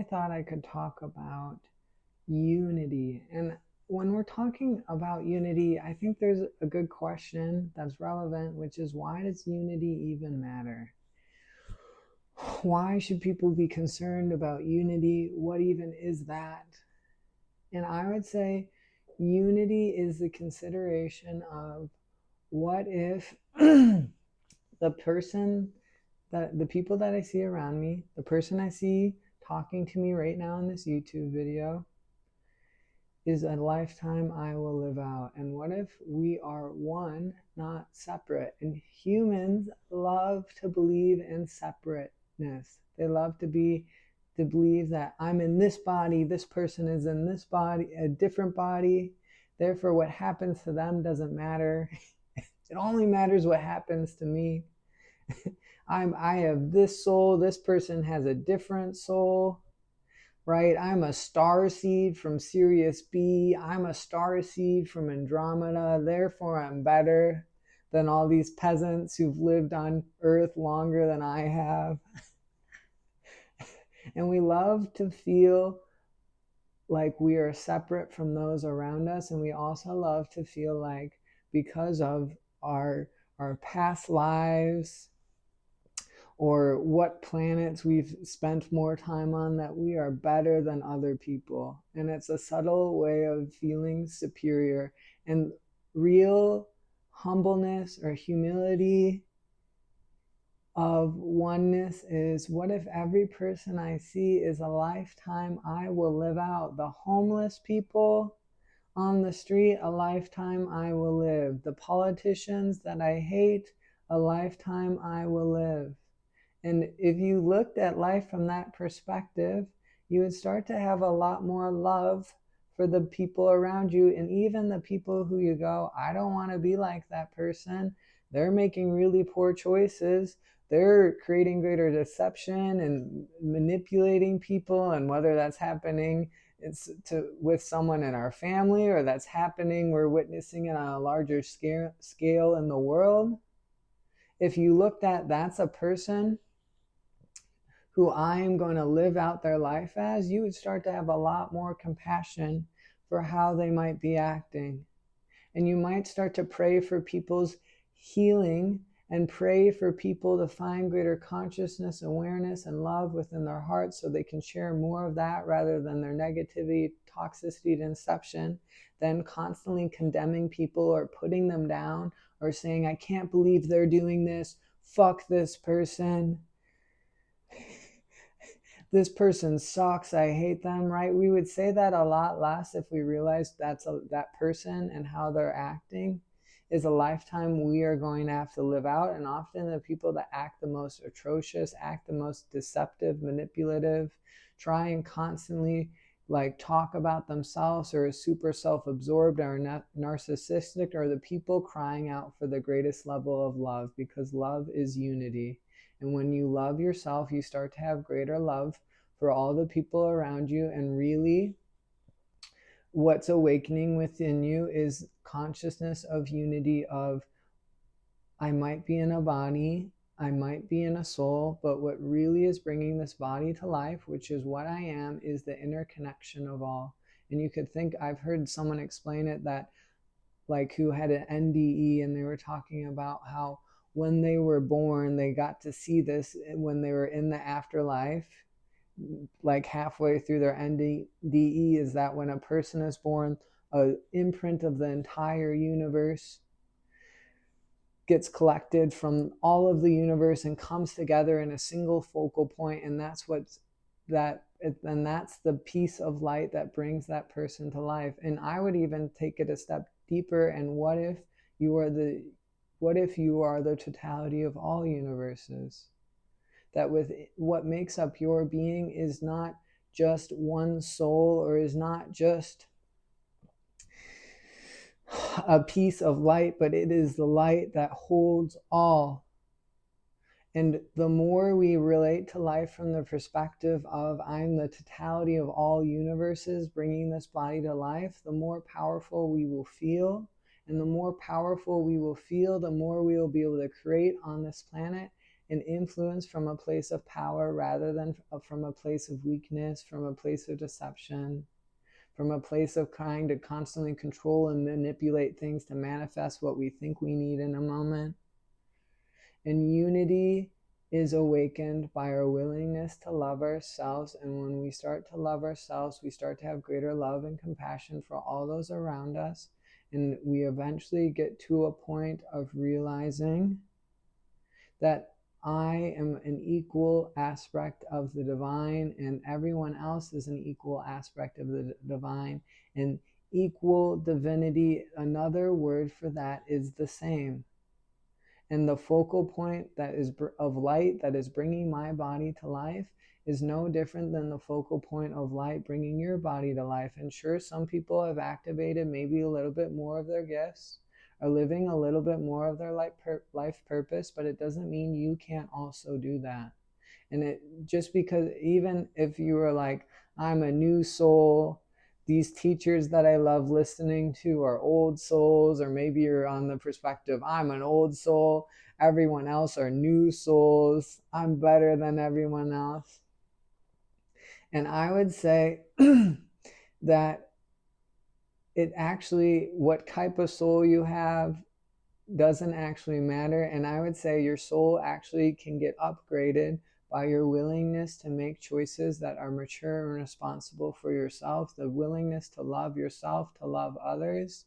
thought I could talk about unity. And when we're talking about unity, I think there's a good question that's relevant, which is, why does unity even matter? Why should people be concerned about unity? What even is that? And I would say unity is the consideration of, what if the people that I see around me, the person I see talking to me right now in this YouTube video, is a lifetime I will live out. And what if we are one, not separate? And humans love to believe in separateness. They love to believe that I'm in this body, this person is in this body, a different body. Therefore, what happens to them doesn't matter. It only matters what happens to me. I have this soul, this person has a different soul, right? I'm a star seed from Sirius B. I'm a star seed from Andromeda. Therefore, I'm better than all these peasants who've lived on Earth longer than I have. And we love to feel like we are separate from those around us. And we also love to feel like, because of our past lives, or what planets we've spent more time on, that we are better than other people. And it's a subtle way of feeling superior. And real humbleness or humility of oneness is, what if every person I see is a lifetime I will live out? The homeless people on the street, a lifetime I will live. The politicians that I hate, a lifetime I will live. And if you looked at life from that perspective, you would start to have a lot more love for the people around you. And even the people who you go, I don't want to be like that person. They're making really poor choices. They're creating greater deception and manipulating people. And whether that's happening with someone in our family, or that's happening, we're witnessing it on a larger scale in the world. If you looked at, that's a person who I am going to live out their life as, you would start to have a lot more compassion for how they might be acting. And you might start to pray for people's healing, and pray for people to find greater consciousness, awareness, and love within their hearts, so they can share more of that rather than their negativity, toxicity, deception, than constantly condemning people or putting them down, or saying, I can't believe they're doing this, fuck this person. This person sucks, I hate them, right? We would say that a lot less if we realized that person and how they're acting is a lifetime we are going to have to live out. And often the people that act the most atrocious, act the most deceptive, manipulative, try and constantly talk about themselves, or are super self-absorbed, or narcissistic, are the people crying out for the greatest level of love, because love is unity. And when you love yourself, you start to have greater love for all the people around you. And really, what's awakening within you is consciousness of unity of, I might be in a body, I might be in a soul, but what really is bringing this body to life, which is what I am, is the interconnection of all. And you could think, I've heard someone explain it, that who had an NDE, and they were talking about how when they were born, they got to see this when they were in the afterlife, halfway through their NDE, is that when a person is born, an imprint of the entire universe gets collected from all of the universe and comes together in a single focal point. And that's the piece of light that brings that person to life. And I would even take it a step deeper. And what if you are the totality of all universes? That with what makes up your being is not just one soul, or is not just a piece of light, but it is the light that holds all. And the more we relate to life from the perspective of, I'm the totality of all universes bringing this body to life, the more powerful we will feel. And the more powerful we will feel, the more we will be able to create on this planet. and influence from a place of power rather than from a place of weakness, from a place of deception, from a place of trying to constantly control and manipulate things to manifest what we think we need in a moment. And unity is awakened by our willingness to love ourselves. And when we start to love ourselves, we start to have greater love and compassion for all those around us. And we eventually get to a point of realizing that I am an equal aspect of the divine, and everyone else is an equal aspect of the divine. And equal divinity, another word for that, is the same. And the focal point that is of light that is bringing my body to life is no different than the focal point of light bringing your body to life. And sure, some people have activated maybe a little bit more of their gifts, are living a little bit more of their life purpose, but it doesn't mean you can't also do that. And it just because, even if you were like, I'm a new soul, these teachers that I love listening to are old souls, or maybe you're on the perspective, I'm an old soul, everyone else are new souls, I'm better than everyone else. And I would say that it actually, what type of soul you have doesn't actually matter. And I would say your soul actually can get upgraded by your willingness to make choices that are mature and responsible for yourself, the willingness to love yourself, to love others.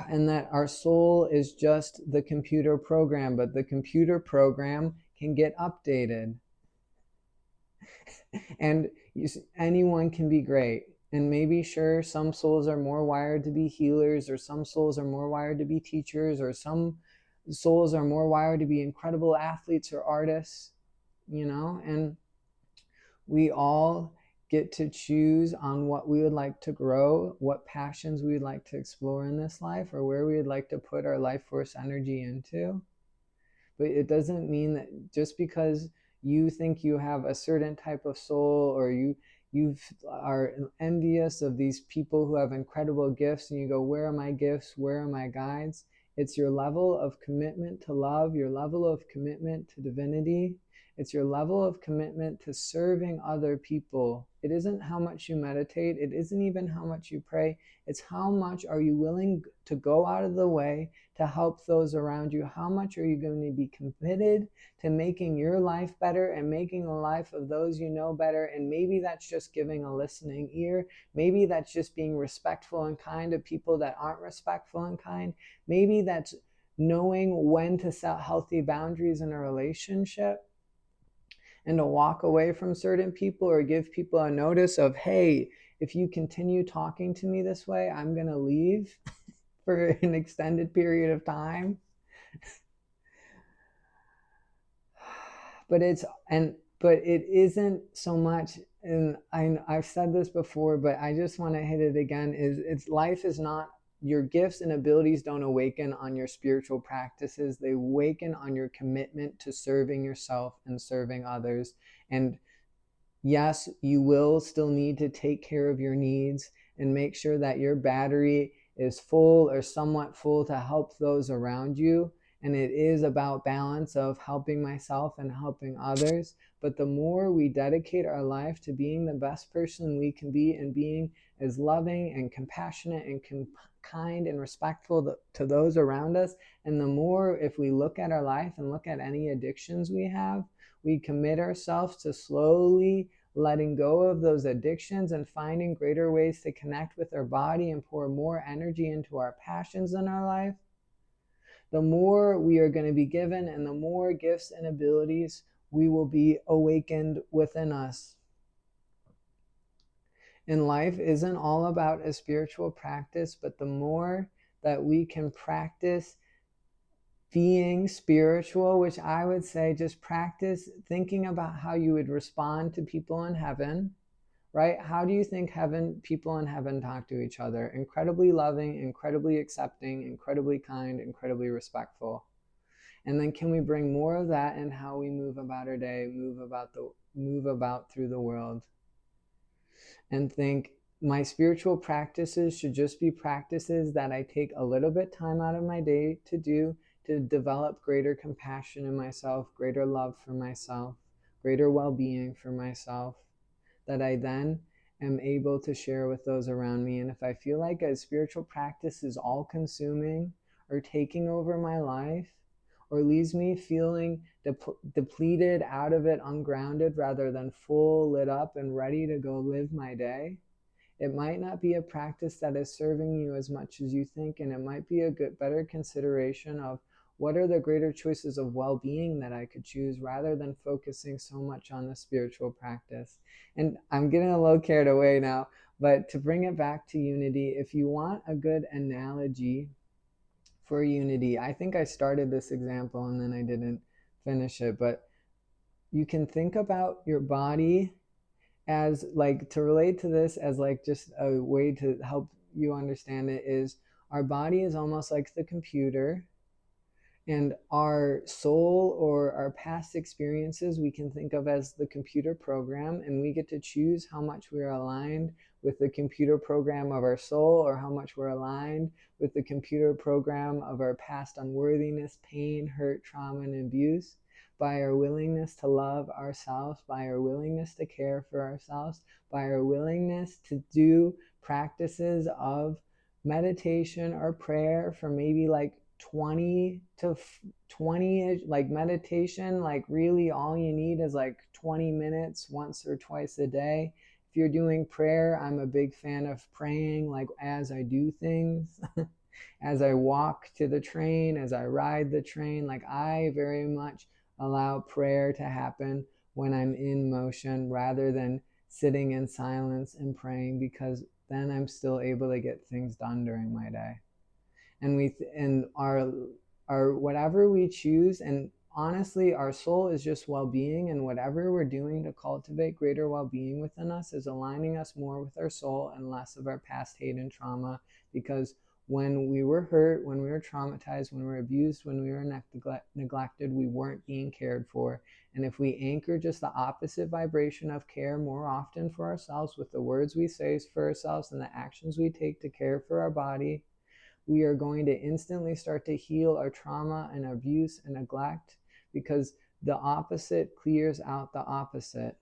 And that our soul is just the computer program, but the computer program can get updated. And anyone can be great. And maybe, sure, some souls are more wired to be healers, or some souls are more wired to be teachers, or some souls are more wired to be incredible athletes or artists, and we all get to choose on what we would like to grow, what passions we would like to explore in this life, or where we would like to put our life force energy into. But it doesn't mean that just because you think you have a certain type of soul, or you are envious of these people who have incredible gifts, and you go, where are my gifts? Where are my guides? It's your level of commitment to love, your level of commitment to divinity. It's your level of commitment to serving other people. It isn't how much you meditate. It isn't even how much you pray. It's how much are you willing to go out of the way to help those around you? How much are you going to be committed to making your life better and making the life of those you know better? And maybe that's just giving a listening ear. Maybe that's just being respectful and kind to people that aren't respectful and kind. Maybe that's knowing when to set healthy boundaries in a relationship, and to walk away from certain people, or give people a notice of, hey, if you continue talking to me this way, I'm going to leave for an extended period of time. But it isn't so much, and I've said this before, but I just want to hit it again, life is not, your gifts and abilities don't awaken on your spiritual practices. They awaken on your commitment to serving yourself and serving others. And yes, you will still need to take care of your needs and make sure that your battery is full or somewhat full to help those around you. And it is about balance of helping myself and helping others. But the more we dedicate our life to being the best person we can be, and being as loving and compassionate and kind and respectful to those around us, and the more, if we look at our life and look at any addictions we have, we commit ourselves to slowly letting go of those addictions and finding greater ways to connect with our body and pour more energy into our passions in our life, the more we are going to be given, and the more gifts and abilities we will be awakened within us. And life isn't all about a spiritual practice, but the more that we can practice being spiritual, which I would say just practice thinking about how you would respond to people in heaven, right? How do you think people in heaven talk to each other? Incredibly loving, incredibly accepting, incredibly kind, incredibly respectful. And then can we bring more of that in how we move about our day, move about through the world? And think, my spiritual practices should just be practices that I take a little bit time out of my day to do, to develop greater compassion in myself, greater love for myself, greater well-being for myself, that I then am able to share with those around me. And if I feel like a spiritual practice is all-consuming or taking over my life, or leaves me feeling depleted, out of it, ungrounded, rather than full, lit up, and ready to go live my day, it might not be a practice that is serving you as much as you think, and it might be a better consideration of what are the greater choices of well-being that I could choose, rather than focusing so much on the spiritual practice. And I'm getting a little carried away now, but to bring it back to unity, if you want a good analogy for unity, I think I started this example and then I didn't finish it, but you can think about your body as, like, to relate to this as like just a way to help you understand it, is our body is almost like the computer, and our soul or our past experiences we can think of as the computer program, and we get to choose how much we are aligned with the computer program of our soul, or how much we're aligned with the computer program of our past unworthiness, pain, hurt, trauma, and abuse, by our willingness to love ourselves, by our willingness to care for ourselves, by our willingness to do practices of meditation or prayer for maybe like 20 to 20, like meditation, like really all you need is like 20 minutes once or twice a day. If you're doing prayer, I'm a big fan of praying like as I do things. As I walk to the train, as I ride the train, like I very much allow prayer to happen when I'm in motion, rather than sitting in silence and praying, because then I'm still able to get things done during my day. And our whatever we choose, and honestly our soul is just well-being, and whatever we're doing to cultivate greater well-being within us is aligning us more with our soul and less of our past hate and trauma. Because when we were hurt, when we were traumatized, when we were abused, when we were neglected, we weren't being cared for. And if we anchor just the opposite vibration of care more often for ourselves, with the words we say for ourselves and the actions we take to care for our body, we are going to instantly start to heal our trauma and abuse and neglect, because the opposite clears out the opposite.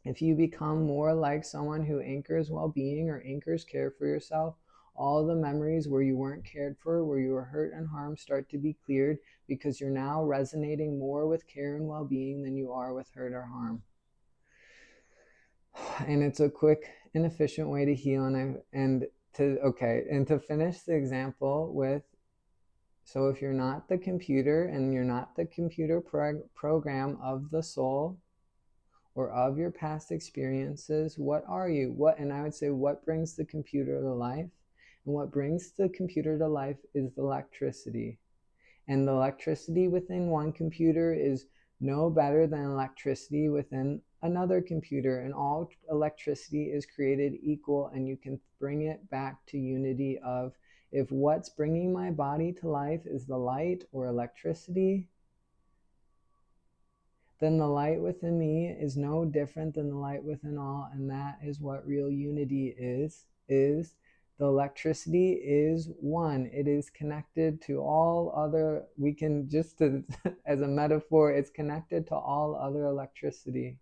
If you become more like someone who anchors well-being or anchors care for yourself, all the memories where you weren't cared for, where you were hurt and harmed, start to be cleared, because you're now resonating more with care and well-being than you are with hurt or harm. And it's a quick and efficient way to heal. And to finish the example with, so if you're not the computer and you're not the computer program of the soul or of your past experiences, what are you? And I would say, what brings the computer to life? And what brings the computer to life is the electricity. And the electricity within one computer is no better than electricity within another computer, and all electricity is created equal. And you can bring it back to unity of, if what's bringing my body to life is the light or electricity, then the light within me is no different than the light within all. And that is what real unity is the electricity is one. It is connected to all other, we can just as a metaphor, it's connected to all other electricity.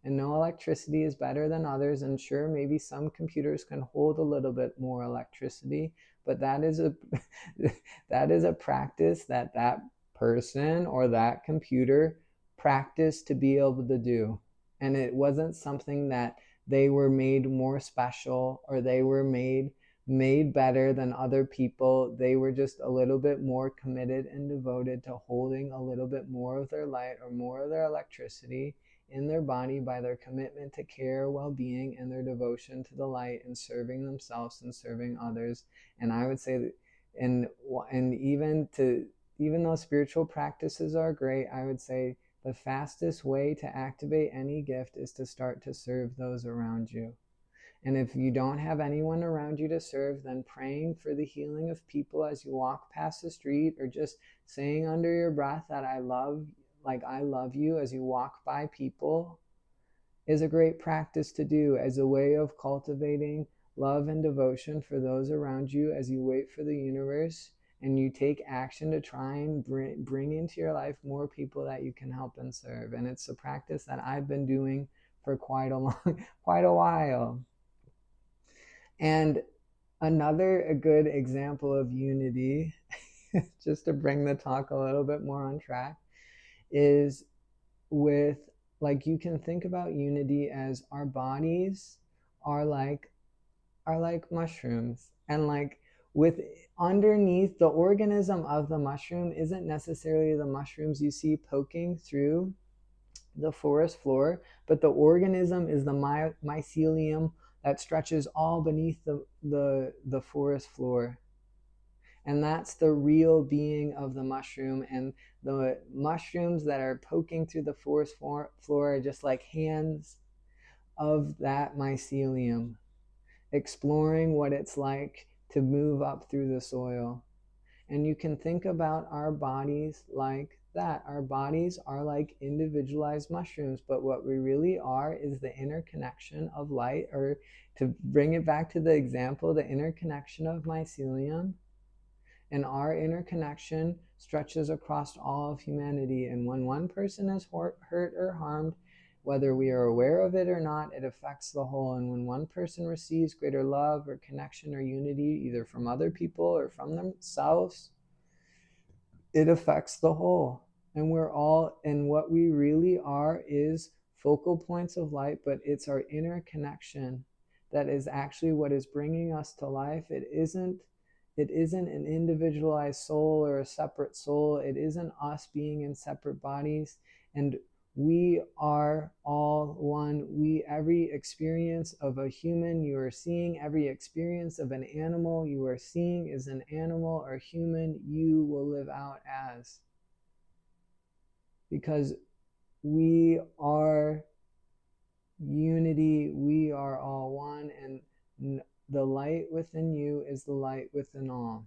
And no electricity is better than others. And sure, maybe some computers can hold a little bit more electricity, but that is a practice that person or that computer practiced to be able to do. And it wasn't something that they were made more special, or they were made better than other people. They were just a little bit more committed and devoted to holding a little bit more of their light or more of their electricity in their body by their commitment to care, well-being, and their devotion to the light, and serving themselves and serving others. And I would say that, and even though spiritual practices are great, I would say the fastest way to activate any gift is to start to serve those around you. And if you don't have anyone around you to serve, then praying for the healing of people as you walk past the street, or just saying under your breath that I love you as you walk by people, is a great practice to do as a way of cultivating love and devotion for those around you as you wait for the universe and you take action to try and bring into your life more people that you can help and serve. And it's a practice that I've been doing for quite a while. And a good example of unity, just to bring the talk a little bit more on track, is with, like, you can think about unity as our bodies are like mushrooms, and like with underneath the organism of the mushroom isn't necessarily the mushrooms you see poking through the forest floor, but the organism is the mycelium that stretches all beneath the forest floor. And that's the real being of the mushroom. And the mushrooms that are poking through the forest floor are just like hands of that mycelium, exploring what it's like to move up through the soil. And you can think about our bodies like that. Our bodies are like individualized mushrooms, but what we really are is the interconnection of light, or to bring it back to the example, the interconnection of mycelium. And our interconnection stretches across all of humanity. And when one person is hurt or harmed, whether we are aware of it or not, it affects the whole. And when one person receives greater love or connection or unity, either from other people or from themselves, it affects the whole. And what we really are is focal points of light, but it's our interconnection that is actually what is bringing us to life. It isn't an individualized soul or a separate soul. It isn't us being in separate bodies. And we are all one. Every experience of a human you are seeing, every experience of an animal you are seeing is an animal or human you will live out as. Because we are unity, we are all one, and the light within you is the light within all.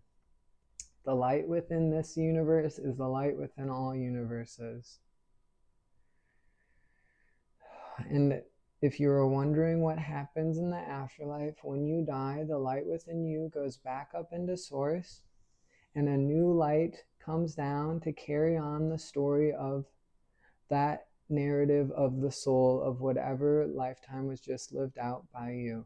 The light within this universe is the light within all universes. And if you are wondering what happens in the afterlife, when you die, the light within you goes back up into source, and a new light comes down to carry on the story of that narrative of the soul of whatever lifetime was just lived out by you.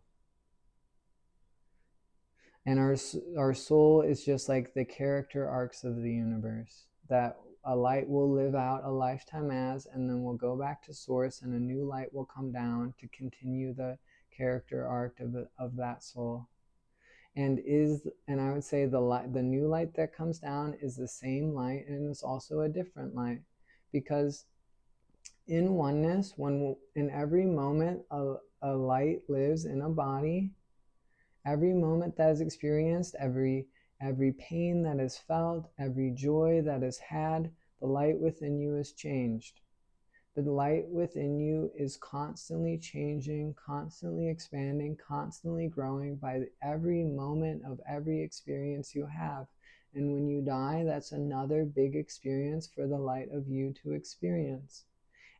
And our soul is just like the character arcs of the universe, that a light will live out a lifetime as, and then we'll go back to source, and a new light will come down to continue the character arc of that soul. And I would say the new light that comes down is the same light, and it's also a different light, because in oneness, in every moment a light lives in a body, every moment that is experienced, every pain that is felt, every joy that is had, the light within you is changed. The light within you is constantly changing, constantly expanding, constantly growing by every moment of every experience you have. And when you die, that's another big experience for the light of you to experience.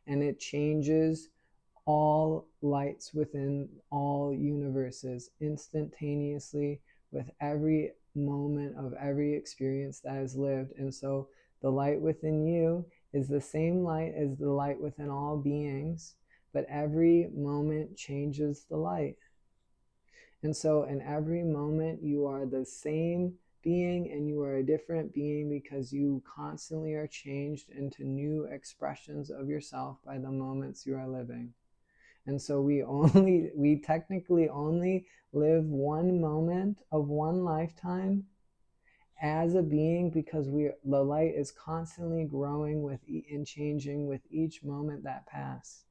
And it changes all lights within all universes instantaneously with every moment of every experience that is lived. And so the light within you is the same light as the light within all beings, but every moment changes the light. And so in every moment you are the same being, and you are a different being because you constantly are changed into new expressions of yourself by the moments you are living. And so we technically only live one moment of one lifetime as a being, because the light is constantly growing and changing with each moment that pass.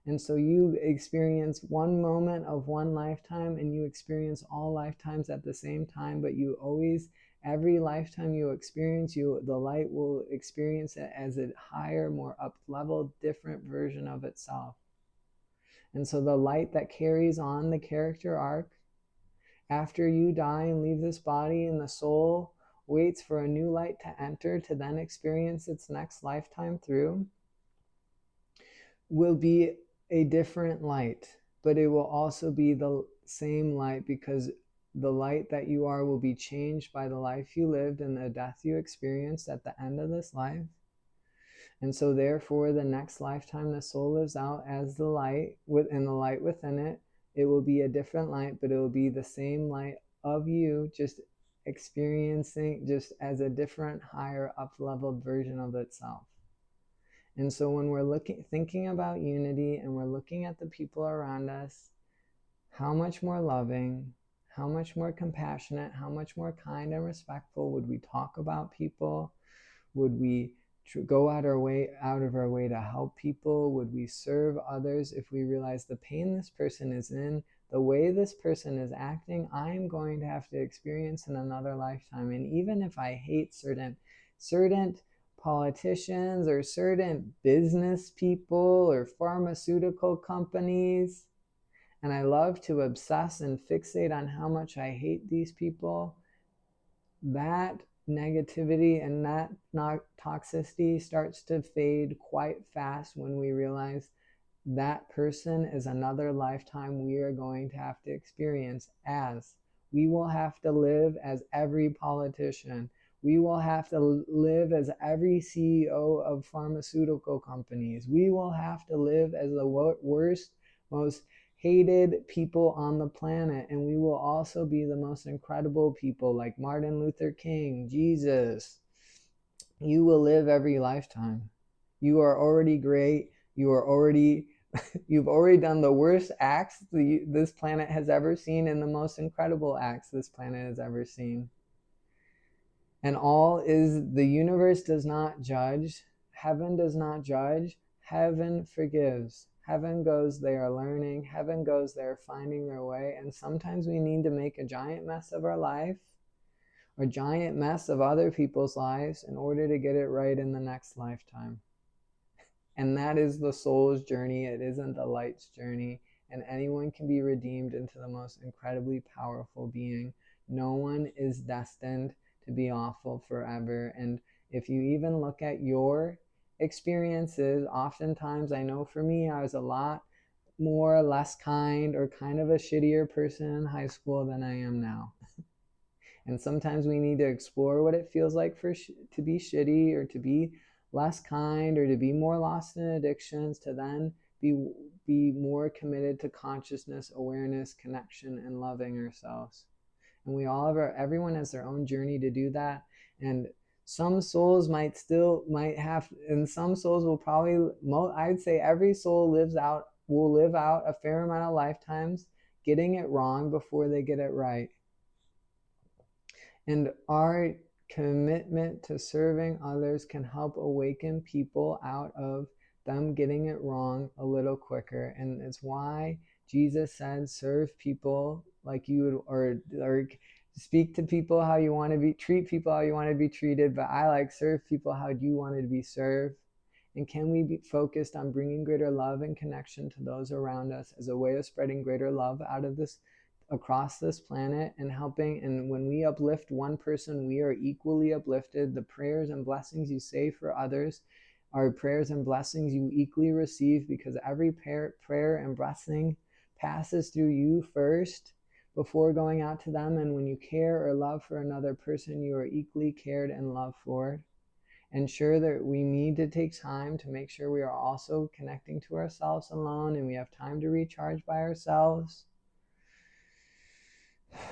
And so you experience one moment of one lifetime, and you experience all lifetimes at the same time, but every lifetime you experience, the light will experience it as a higher, more up-leveled, different version of itself. And so the light that carries on the character arc after you die and leave this body, and the soul waits for a new light to enter to then experience its next lifetime through, will be a different light, but it will also be the same light, because the light that you are will be changed by the life you lived and the death you experienced at the end of this life. And so therefore, the next lifetime the soul lives out as the light and the light within it, it will be a different light, but it will be the same light of you, just experiencing just as a different, higher, up-leveled version of itself. And so when we're thinking about unity and we're looking at the people around us, how much more loving, how much more compassionate, how much more kind and respectful would we talk about people? Would we go out of our way to help people? Would we serve others if we realize the pain this person is in, the way this person is acting, I'm going to have to experience in another lifetime? And even if I hate certain politicians or certain business people or pharmaceutical companies, and I love to obsess and fixate on how much I hate these people, that negativity and that toxicity starts to fade quite fast when we realize that person is another lifetime we are going to have to experience, as we will have to live as every politician. We will have to live as every CEO of pharmaceutical companies. We will have to live as the worst, most hated people on the planet, and we will also be the most incredible people like Martin Luther King, Jesus. You will live every lifetime. You are already great. You've already done the worst acts this planet has ever seen and the most incredible acts this planet has ever seen. And the universe does not judge. Heaven does not judge. Heaven forgives. Heaven goes, they are learning. Heaven goes, they are finding their way. And sometimes we need to make a giant mess of our life or a giant mess of other people's lives in order to get it right in the next lifetime. And that is the soul's journey. It isn't the light's journey. And anyone can be redeemed into the most incredibly powerful being. No one is destined to be awful forever. And if you even look at your experiences, oftentimes, I know for me, I was a lot more less kind or kind of a shittier person in high school than I am now. And sometimes we need to explore what it feels like to be shitty or to be less kind or to be more lost in addictions, to then be more committed to consciousness, awareness, connection, and loving ourselves. And everyone has their own journey to do that. And some souls and some souls will probably, I'd say every soul will live out a fair amount of lifetimes getting it wrong before they get it right. And our commitment to serving others can help awaken people out of them getting it wrong a little quicker. And it's why Jesus said, serve people like you would, or speak to people how you want to be, treat people how you want to be treated, but I like serve people how you want to be served. And can we be focused on bringing greater love and connection to those around us as a way of spreading greater love across this planet and helping? And when we uplift one person, we are equally uplifted. The prayers and blessings you say for others are prayers and blessings you equally receive, because every prayer and blessing passes through you first before going out to them. And when you care or love for another person, you are equally cared and loved for. And sure, that we need to take time to make sure we are also connecting to ourselves alone and we have time to recharge by ourselves.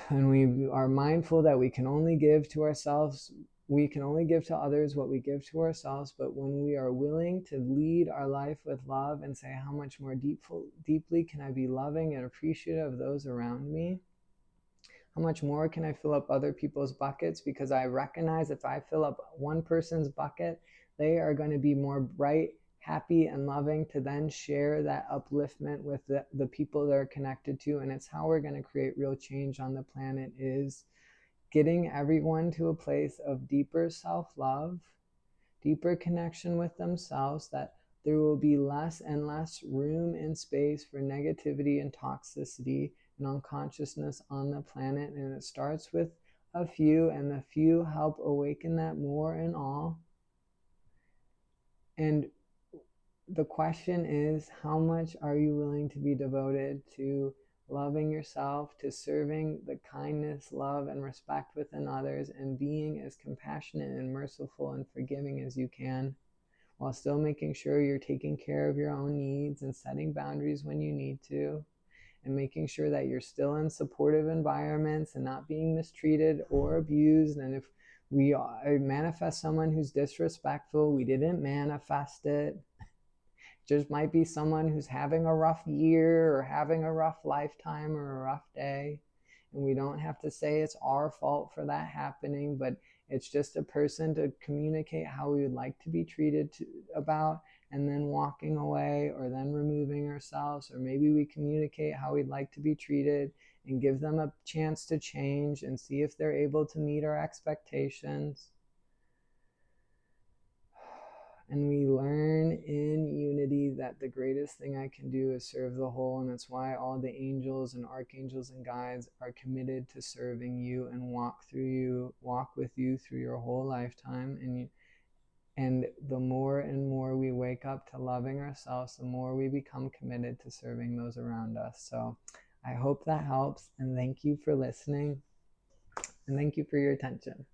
And we are mindful that we can only give to ourselves, we can only give to others what we give to ourselves. But when we are willing to lead our life with love and say, how much more deeply can I be loving and appreciative of those around me? How much more can I fill up other people's buckets? Because I recognize if I fill up one person's bucket, they are going to be more bright, happy, and loving to then share that upliftment with the people they're connected to. And it's how we're going to create real change on the planet, is getting everyone to a place of deeper self-love, deeper connection with themselves, that there will be less and less room and space for negativity and toxicity and unconsciousness on the planet. And it starts with a few, and the few help awaken that more in all. And the question is, how much are you willing to be devoted to loving yourself, to serving the kindness, love, and respect within others, and being as compassionate and merciful and forgiving as you can, while still making sure you're taking care of your own needs and setting boundaries when you need to, and making sure that you're still in supportive environments and not being mistreated or abused. And if we manifest someone who's disrespectful, we didn't manifest it. Just might be someone who's having a rough year or having a rough lifetime or a rough day. And we don't have to say it's our fault for that happening, but it's just a person to communicate how we would like to be treated about, and then walking away, or then removing ourselves. Or maybe we communicate how we'd like to be treated and give them a chance to change and see if they're able to meet our expectations. And we learn in unity that the greatest thing I can do is serve the whole. And that's why all the angels and archangels and guides are committed to serving you and walk with you through your whole lifetime. And the more and more we wake up to loving ourselves, the more we become committed to serving those around us. So I hope that helps. And thank you for listening. And thank you for your attention.